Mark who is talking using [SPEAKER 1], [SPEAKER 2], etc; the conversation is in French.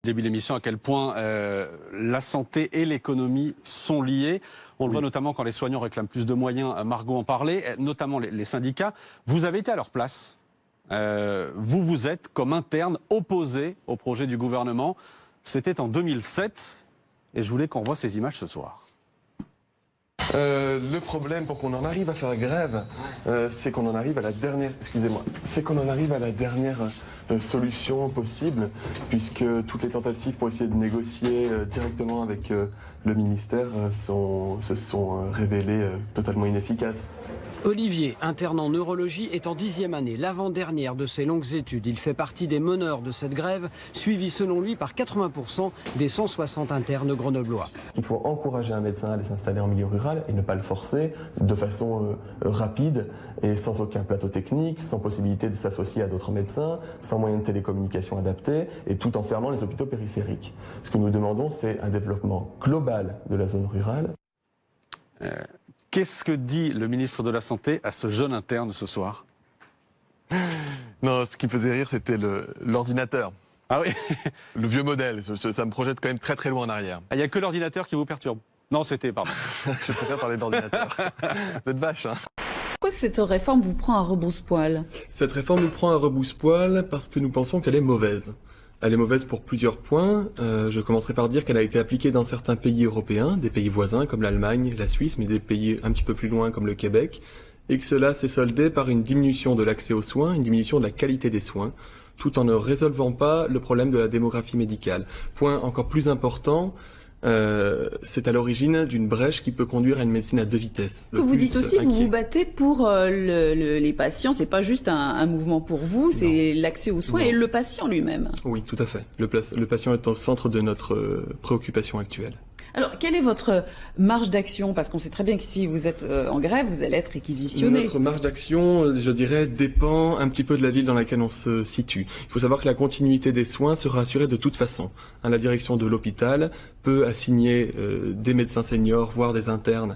[SPEAKER 1] Début de l'émission, à quel point la santé et l'économie sont liées. On le voit notamment quand les soignants réclament plus de moyens. Margot en parlait, notamment les syndicats. Vous avez été à leur place. Vous êtes, comme interne, opposé au projet du gouvernement. C'était en 2007. Et je voulais qu'on voit ces images ce soir.
[SPEAKER 2] Le problème pour qu'on en arrive à faire grève, c'est qu'on en arrive à la dernière, solution possible, puisque toutes les tentatives pour essayer de négocier directement avec le ministère se sont révélées totalement inefficaces.
[SPEAKER 3] Olivier, interne en neurologie, est en 10e année, l'avant-dernière de ses longues études. Il fait partie des meneurs de cette grève, suivi selon lui par 80% des 160 internes grenoblois.
[SPEAKER 2] Il faut encourager un médecin à aller s'installer en milieu rural et ne pas le forcer de façon rapide et sans aucun plateau technique, sans possibilité de s'associer à d'autres médecins, sans moyens de télécommunication adaptés et tout en fermant les hôpitaux périphériques. Ce que nous demandons, c'est un développement global de la zone rurale.
[SPEAKER 1] Qu'est-ce que dit le ministre de la Santé à ce jeune interne ce soir?
[SPEAKER 2] Non, ce qui me faisait rire, c'était l'ordinateur.
[SPEAKER 1] Ah oui.
[SPEAKER 2] Le vieux modèle, ça me projette quand même très très loin en arrière.
[SPEAKER 1] Il n'y a que l'ordinateur qui vous perturbe? Non, c'était, pardon.
[SPEAKER 2] Je préfère parler d'ordinateur. Vous êtes vache, hein.
[SPEAKER 4] Pourquoi cette réforme vous prend à rebrousse-poil?
[SPEAKER 2] Cette réforme nous prend à rebrousse-poil parce que nous pensons qu'elle est mauvaise. Elle est mauvaise pour plusieurs points. Je commencerai par dire qu'elle a été appliquée dans certains pays européens, des pays voisins comme l'Allemagne, la Suisse, mais des pays un petit peu plus loin comme le Québec, et que cela s'est soldé par une diminution de l'accès aux soins, une diminution de la qualité des soins, tout en ne résolvant pas le problème de la démographie médicale. Point encore plus important, c'est à l'origine d'une brèche qui peut conduire à une médecine à deux vitesses.
[SPEAKER 4] Vous dites aussi que vous vous battez pour les patients, c'est pas juste un mouvement pour vous, c'est l'accès aux soins et le patient lui-même. Oui, tout à fait. Le patient est au centre de notre préoccupation actuelle. Alors, quelle est votre marge d'action? Parce qu'on sait très bien que si vous êtes en grève, vous allez être réquisitionné. Notre marge d'action, je dirais, dépend un petit peu de la ville dans laquelle on se situe. Il faut savoir que la continuité des soins sera assurée de toute façon. La direction de l'hôpital peut assigner des médecins seniors, voire des internes